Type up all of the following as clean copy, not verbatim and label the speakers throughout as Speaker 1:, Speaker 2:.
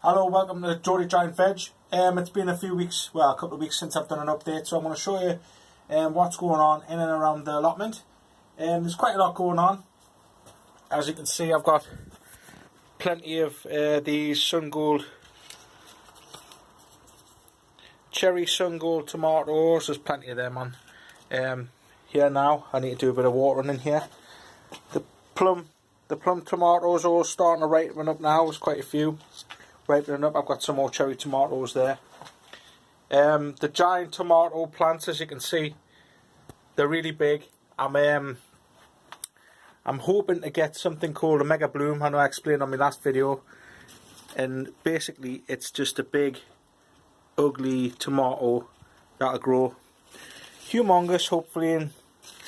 Speaker 1: Hello, welcome to Geordie Giant Veg. It's been a few weeks, well, a couple of weeks since I've done an update, so I'm going to show you what's going on in and around the allotment. There's quite a lot going on. As you can see, I've got plenty of these sun gold, cherry sun gold tomatoes. There's plenty of them on here now. I need to do a bit of watering in here. The plum tomatoes are all starting to ripen up now. There's quite a few ripening up. I've got some more cherry tomatoes there. The giant tomato plants, as you can see, they're really big. I'm hoping to get something called a mega bloom. I know I explained on my last video, and basically it's just a big ugly tomato that'll grow humongous, hopefully, and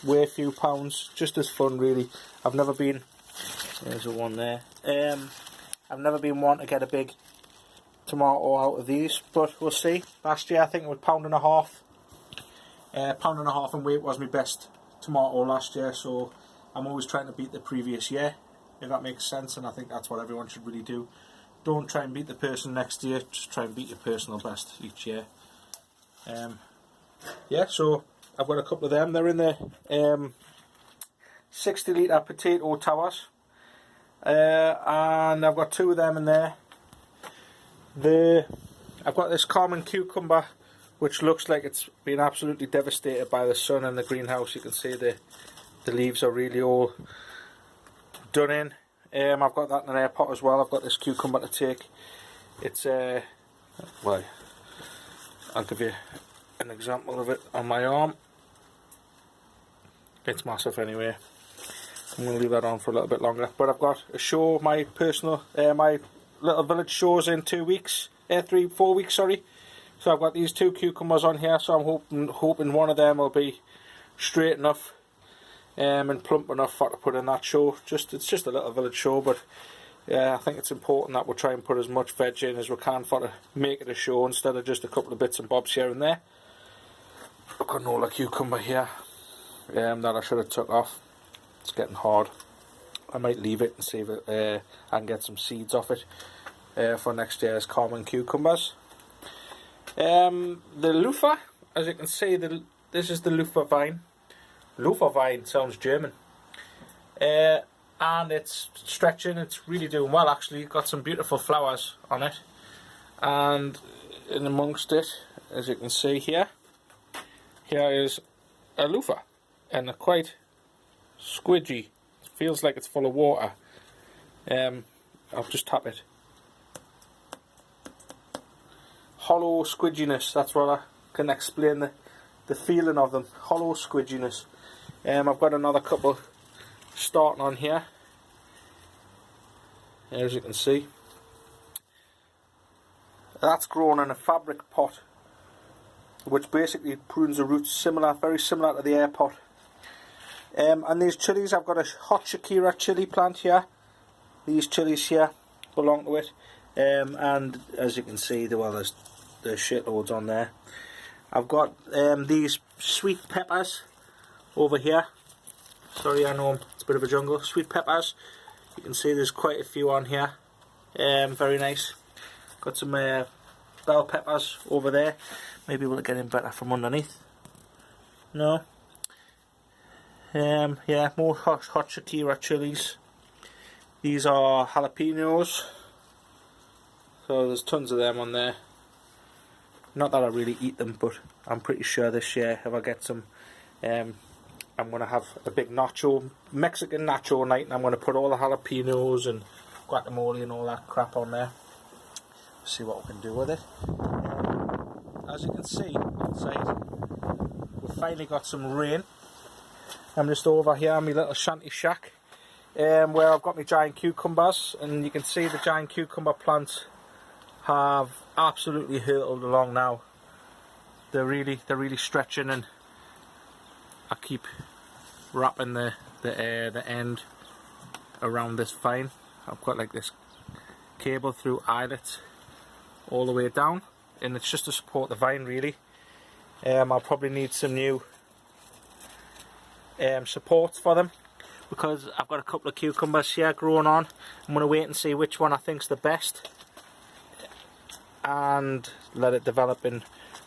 Speaker 1: weigh a few pounds. Just as fun, really. I've never been, there's a one there, I've never been one to get a big tomato out of these, but we'll see. Last year I think it was £1.50. £1.50 in weight was my best tomato last year, so I'm always trying to beat the previous year, if that makes sense, and I think that's what everyone should really do. Don't try and beat the person next year, just try and beat your personal best each year. Yeah, so I've got a couple of them. They're in the 60 litre potato towers, and I've got two of them in there. I've got this common cucumber, which looks like it's been absolutely devastated by the sun in the greenhouse. You can see the leaves are really all done in. I've got that in an air pot as well. I've got this cucumber to take. It's well, I'll give you an example of it on my arm. It's massive anyway. I'm going to leave that on for a little bit longer. But I've got a show, my personal, my little village shows in 4 weeks, sorry. So I've got these two cucumbers on here, so I'm hoping one of them will be straight enough and plump enough for to put in that show. It's just a little village show, but I think it's important that we try and put as much veg in as we can for to make it a show instead of just a couple of bits and bobs here and there. I've got an older cucumber here that I should have took off. It's getting hard. I might leave it and see if I can get some seeds off it for next year's common cucumbers. The loofah, as you can see, this is the loofah vine. Loofah vine sounds German. And it's stretching, it's really doing well actually. Got some beautiful flowers on it. And in amongst it, as you can see here is a loofah. And they're quite squidgy. It feels like it's full of water. I'll just tap it. Hollow squidginess, that's what I can explain the feeling of them. Hollow squidginess. I've got another couple starting on here, as you can see. That's grown in a fabric pot, which basically prunes the roots, very similar to the air pot. And these chilies, I've got a hot Shakira chili plant here. These chilies here belong to it. And as you can see, there's shitloads on there. I've got these sweet peppers over here. Sorry, I know it's a bit of a jungle. Sweet peppers. You can see there's quite a few on here. Very nice. Got some bell peppers over there. Maybe we'll get in better from underneath. No. Yeah, more hot Shakira chilies. These are jalapenos. So there's tons of them on there. Not that I really eat them, but I'm pretty sure this year if I get some, I'm going to have a big Mexican nacho night, and I'm going to put all the jalapenos and guacamole and all that crap on there. See what we can do with it. As you can see outside, we've finally got some rain. I'm just over here in my little shanty shack, where I've got my giant cucumbers, and you can see the giant cucumber plants have absolutely hurtled along now. They're really stretching, and I keep wrapping the end around this vine. I've got like this cable through eyelets all the way down, and it's just to support the vine really. I'll probably need some new supports for them, because I've got a couple of cucumbers here growing on. I'm going to wait and see which one I think's the best, and let it develop and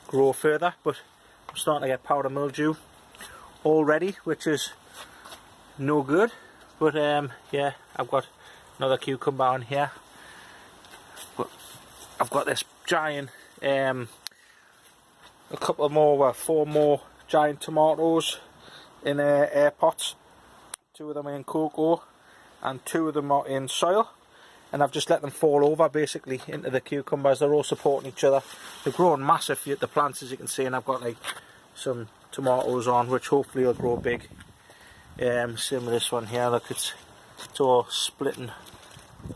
Speaker 1: grow further. But I'm starting to get powder mildew already, which is no good. But yeah, I've got another cucumber on here. But I've got this giant, a couple more, well, 4 more giant tomatoes in air pots. 2 of them are in cocoa and 2 of them are in soil. And I've just let them fall over basically into the cucumbers. They're all supporting each other. They're growing massive, the plants, as you can see, and I've got like some tomatoes on which hopefully will grow big. Same with this one here, look, it's all splitting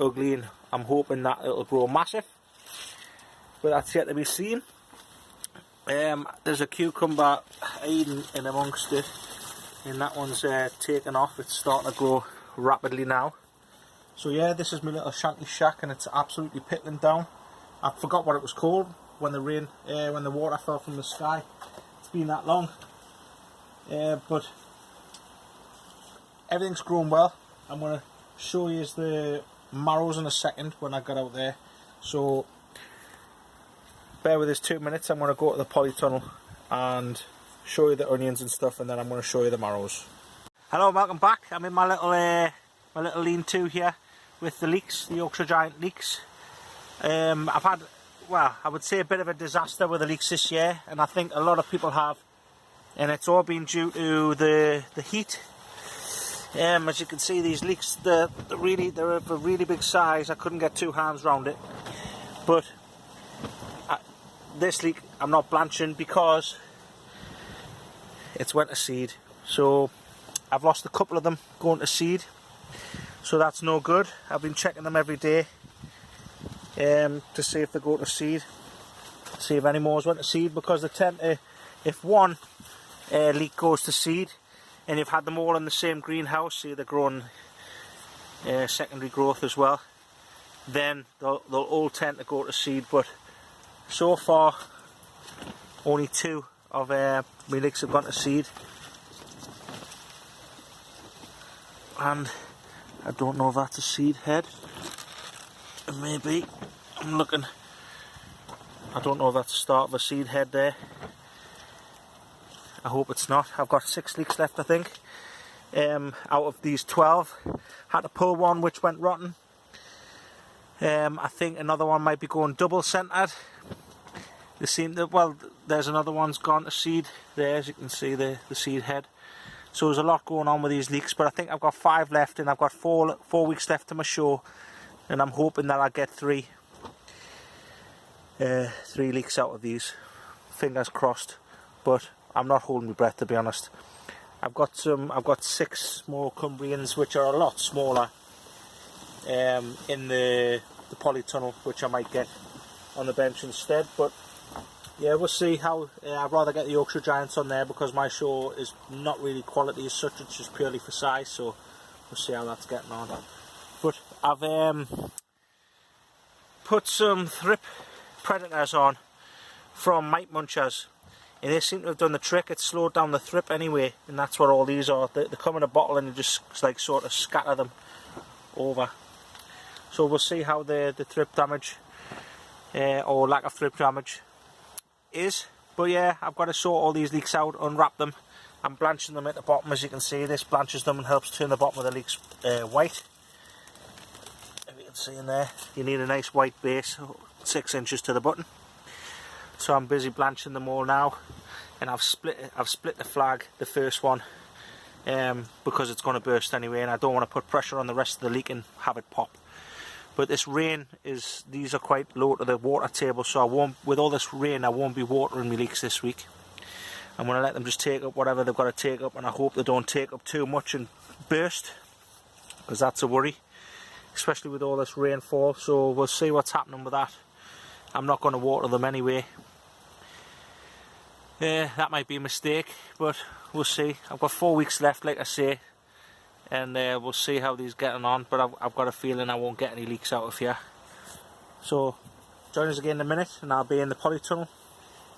Speaker 1: ugly, and I'm hoping that it'll grow massive, but that's yet to be seen. There's a cucumber hiding in amongst it, and that one's taken off. It's starting to grow rapidly now. So yeah, this is my little shanty shack, and it's absolutely pickling down. I forgot what it was called when the rain, when the water fell from the sky. It's been that long, but everything's grown well. I'm going to show you the marrows in a second when I get out there. So bear with us 2 minutes. I'm going to go to the polytunnel and show you the onions and stuff, and then I'm going to show you the marrows. Hello, welcome back. I'm in my little lean-to here with the leeks, the Yorkshire Giant leeks. I've had, well, I would say a bit of a disaster with the leeks this year, and I think a lot of people have, and it's all been due to the heat. As you can see, these leeks, they're of a really big size. I couldn't get 2 hands round it, but this leek I'm not blanching because it's went to seed. So I've lost a couple of them going to seed, so that's no good. I've been checking them every day to see if they go to seed, see if any more went to seed, because they tend to, if one leek goes to seed and you've had them all in the same greenhouse, see they're growing secondary growth as well, then they'll all tend to go to seed. But so far only 2 of my leeks have gone to seed, and I don't know if that's a seed head. It may be. I'm looking. I don't know if that's the start of a seed head there. I hope it's not. I've got 6 leeks left, I think, out of these 12. Had to pull one which went rotten. I think another one might be going double centered. They seem to, well, there's another one's gone to seed there, as you can see the seed head. So there's a lot going on with these leeks, but I think I've got 5 left, and I've got 4 weeks left to my show, and I'm hoping that I get 3 leeks out of these. Fingers crossed, but I'm not holding my breath, to be honest. I've got 6 more Cumbrians which are a lot smaller in the polytunnel, which I might get on the bench instead. But yeah, we'll see how. I'd rather get the Yorkshire Giants on there because my show is not really quality as such, it's just purely for size, so we'll see how that's getting on. But I've put some thrip predators on from mite munchers, and they seem to have done the trick. It's slowed down the thrip anyway, and that's what all these are. They come in a bottle and you just like sort of scatter them over. So we'll see how the thrip damage or lack of thrip damage is. But yeah, I've got to sort all these leeks out, unwrap them. I'm blanching them at the bottom, as you can see. This blanches them and helps turn the bottom of the leeks white. If you can see in there, you need a nice white base, 6 inches to the button. So I'm busy blanching them all now, and I've split the flag, the first one, because it's going to burst anyway, and I don't want to put pressure on the rest of the leek and have it pop. But this rain these are quite low to the water table, so I won't, with all this rain, I won't be watering my leeks this week. I'm going to let them just take up whatever they've got to take up, and I hope they don't take up too much and burst, because that's a worry, especially with all this rainfall. So we'll see what's happening with that. I'm not going to water them anyway. That might be a mistake, but we'll see. I've got 4 weeks left, like I say, and we'll see how these getting on. But I've got a feeling I won't get any leeks out of here. So join us again in a minute, and I'll be in the polytunnel,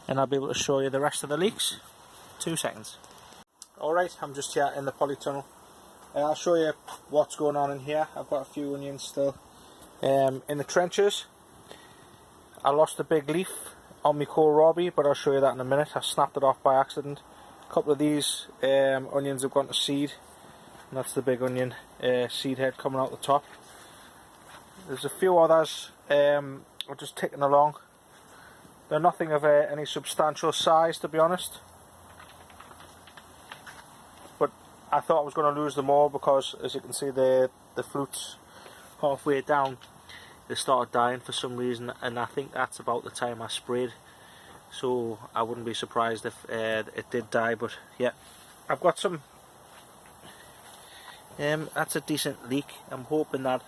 Speaker 1: and I'll be able to show you the rest of the leeks. 2 seconds. Alright, I'm just here in the polytunnel. I'll show you what's going on in here. I've got a few onions still in the trenches. I lost a big leaf on my kohlrabi, but I'll show you that in a minute. I snapped it off by accident. A couple of these onions have gone to seed, and that's the big onion seed head coming out the top. There's a few others are just ticking along. They're nothing of any substantial size, to be honest, but I thought I was going to lose them all because, as you can see, the fruits halfway down, they started dying for some reason, and I think that's about the time I sprayed, so I wouldn't be surprised if it did die. But yeah, I've got some. That's a decent leek. I'm hoping that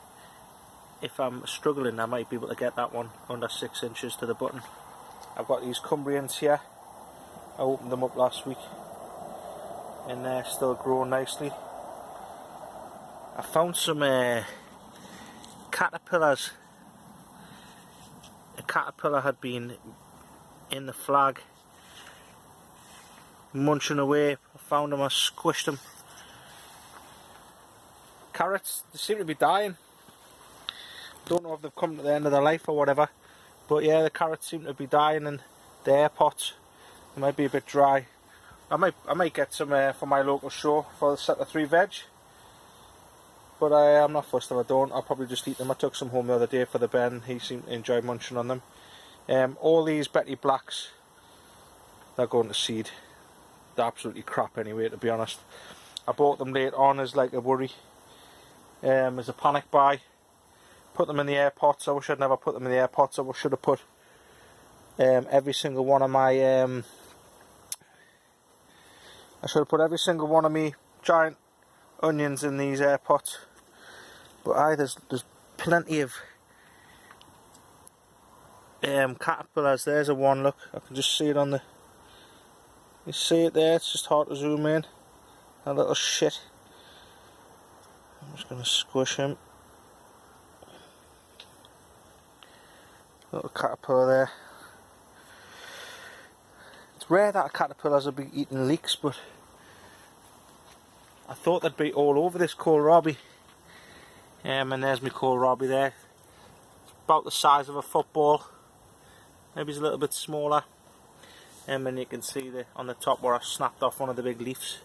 Speaker 1: if I'm struggling, I might be able to get that one under 6 inches to the button. I've got these Cumbrians here. I opened them up last week and they're still growing nicely. I found some caterpillars. A caterpillar had been in the flag munching away. I found them, I squished them. Carrots, they seem to be dying. Don't know if they've come to the end of their life or whatever. But yeah, the carrots seem to be dying, and the air pots, they might be a bit dry. I might get some for my local show for the set of 3 veg. But I'm not fussed if I don't. I'll probably just eat them. I took some home the other day for the Ben. He seemed to enjoy munching on them. All these Betty Blacks, they're going to seed. They're absolutely crap anyway, to be honest. I bought them late on as like a worry, as a panic buy. Put them in the air pots. I wish I'd never put them in the air pots. I should have put every single one of my I should have put every single one of me giant onions in these air pots. But there's plenty of caterpillars. There's a one, look, I can just see it on the, you see it there, it's just hard to zoom in. That little shit. I'm just gonna squish him. Little caterpillar there. It's rare that caterpillars will be eating leeks, but I thought they'd be all over this kohlrabi. And there's my kohlrabi there. It's about the size of a football. Maybe it's a little bit smaller. And then you can see on the top where I snapped off one of the big leaves.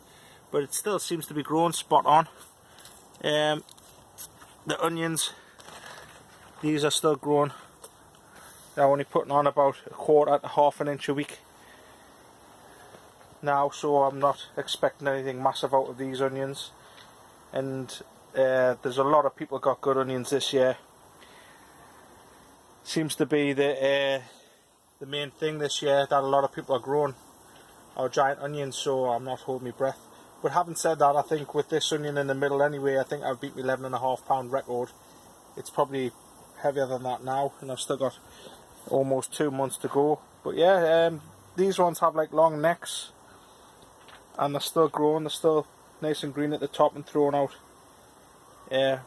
Speaker 1: But it still seems to be growing spot on. The onions, these are still growing. They're only putting on about a quarter to half an inch a week now, so I'm not expecting anything massive out of these onions. And there's a lot of people got good onions this year. Seems to be the main thing this year, that a lot of people are growing our giant onions, so I'm not holding my breath. But having said that, I think with this onion in the middle anyway, I think I've beat my 11.5 pound record. It's probably heavier than that now, and I've still got almost 2 months to go. But yeah, these ones have like long necks, and they're still growing. They're still nice and green at the top and throwing out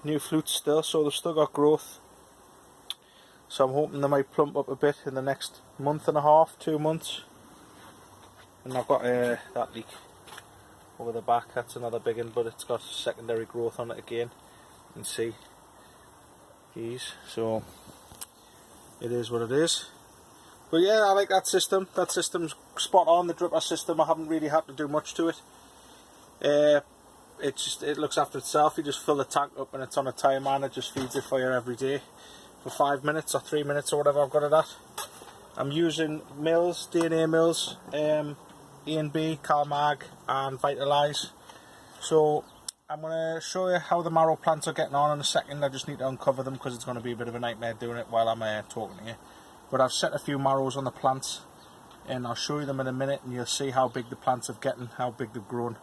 Speaker 1: new flutes still, so they've still got growth. So I'm hoping they might plump up a bit in the next month and a half, 2 months. And I've got that leek over the back. That's another big one, but it's got secondary growth on it again. You can see these, so it is what it is. But yeah, I like that system. That system's spot on, the dripper system. I haven't really had to do much to it. It looks after itself. You just fill the tank up and it's on a timer, and it just feeds it for you every day for 5 minutes or 3 minutes or whatever I've got it at. I'm using mills, DNA mills, E&B, CalMag and Vitalize. So I'm going to show you how the marrow plants are getting on in a second. I just need to uncover them because it's going to be a bit of a nightmare doing it while I'm talking to you. But I've set a few marrows on the plants, and I'll show you them in a minute, and you'll see how big the plants are getting, how big they've grown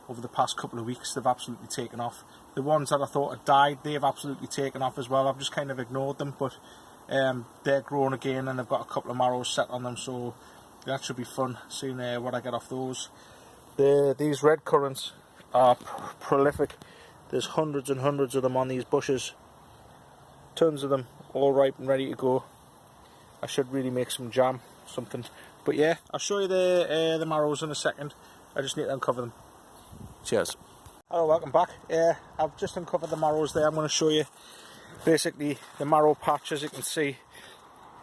Speaker 1: over the past couple of weeks. They've absolutely taken off. The ones that I thought had died, they've absolutely taken off as well. I've just kind of ignored them, but they're growing again, and I've got a couple of marrows set on them, so that should be fun seeing what I get off those. These red currants are prolific. There's hundreds and hundreds of them on these bushes. Tons of them, all ripe and ready to go. I should really make some jam, something. But yeah, I'll show you the marrows in a second. I just need to uncover them. Cheers. Hello, welcome back. I've just uncovered the marrows there. I'm going to show you basically the marrow patch. As you can see,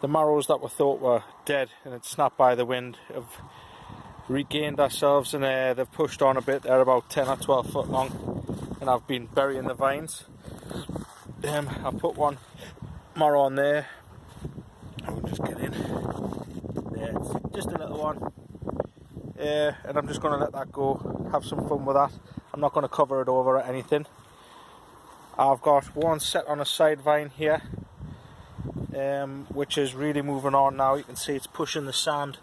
Speaker 1: the marrows that we thought were dead and had snapped by the wind have regained themselves, and they've pushed on a bit. They're about 10 or 12 foot long, and I've been burying the vines. I put one marrow on there. I'll just get in there. It's just a little one, and I'm just going to let that go, have some fun with that. I'm not going to cover it over or anything. I've got one set on a side vine here, which is really moving on now. You can see it's pushing the sand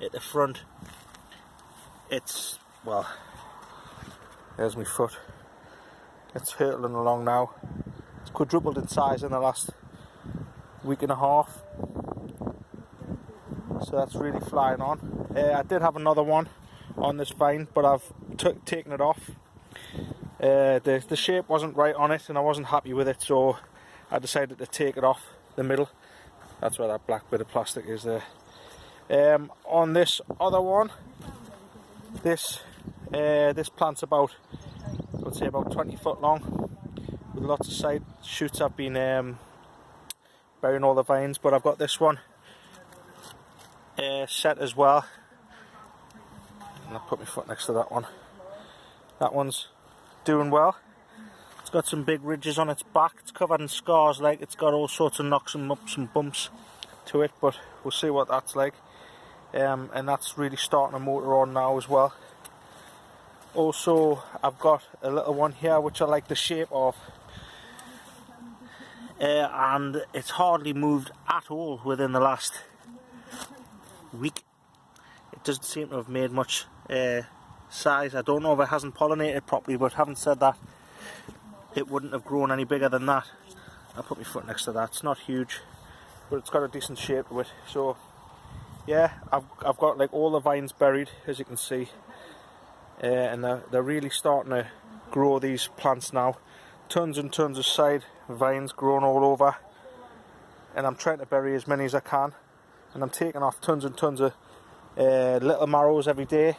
Speaker 1: at the front. It's, well, there's my foot. It's hurtling along now. It's quadrupled in size in the last week and a half, so that's really flying on. I did have another one on this vine, but I've taken it off. The shape wasn't right on it, and I wasn't happy with it, so I decided to take it off the middle. That's where that black bit of plastic is there. On this other one, this plant's about, let's say, about 20 foot long, with lots of side shoots. I've been burying all the vines, but I've got this one set as well, and I'll put my foot next to that one. That one's doing well. It's got some big ridges on its back. It's covered in scars, like it's got all sorts of knocks and ups and bumps to it, but we'll see what that's like. And that's really starting to motor on now as well. Also, I've got a little one here which I like the shape of, and it's hardly moved at all within the last week. It doesn't seem to have made much size. I don't know if it hasn't pollinated properly, but having said that, it wouldn't have grown any bigger than that. I'll put my foot next to that. It's not huge, but it's got a decent shape to it. So yeah, I've got like all the vines buried, as you can see, and they're really starting to grow, these plants now. Tons and tons of side vines growing all over, and I'm trying to bury as many as I can, and I'm taking off tons and tons of little marrows every day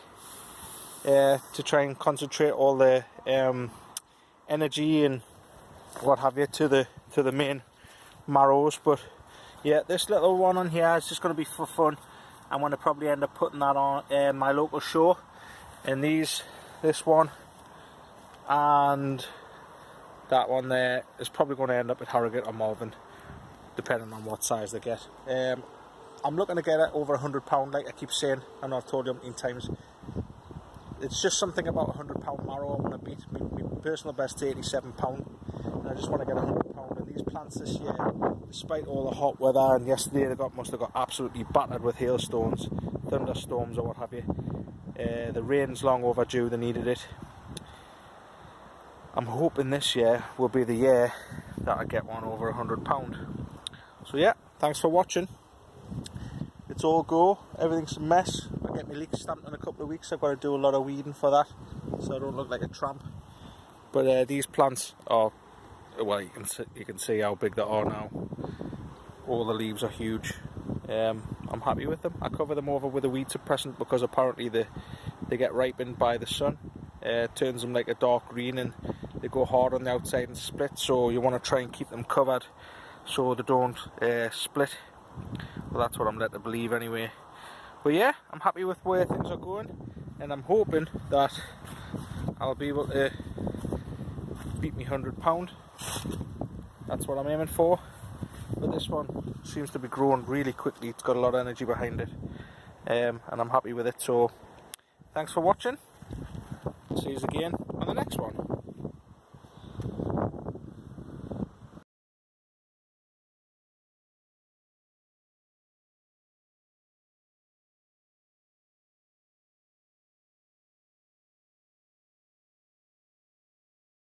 Speaker 1: to try and concentrate all the energy and what have you to the main marrows. But yeah, this little one on here is just going to be for fun. I'm going to probably end up putting that on my local show, and this one and that one there is probably going to end up at Harrogate or Malvern, depending on what size they get. I'm looking to get it over £100, like I keep saying. I know I've told you a million times. It's just something about £100 marrow I want to beat. My personal best is £87, and I just want to get £100. And these plants this year, despite all the hot weather, and yesterday they must have got absolutely battered with hailstones, thunderstorms or what have you. The rain's long overdue, they needed it. I'm hoping this year will be the year that I get one over £100. So yeah, thanks for watching. It's all go, everything's a mess. I get my leeks stamped in a couple of weeks. I've got to do a lot of weeding for that, so I don't look like a tramp. But these plants are, well, you can see how big they are now. All the leaves are huge. I'm happy with them. I cover them over with a weed suppressant because apparently they get ripened by the sun. It turns them like a dark green, and they go hard on the outside and split, so you want to try and keep them covered so they don't split. Well, that's what I'm led to believe anyway. But yeah, I'm happy with where things are going, and I'm hoping that I'll be able to beat me £100. That's what I'm aiming for. But this one seems to be growing really quickly. It's got a lot of energy behind it, and I'm happy with it. So thanks for watching. See you again on the next one.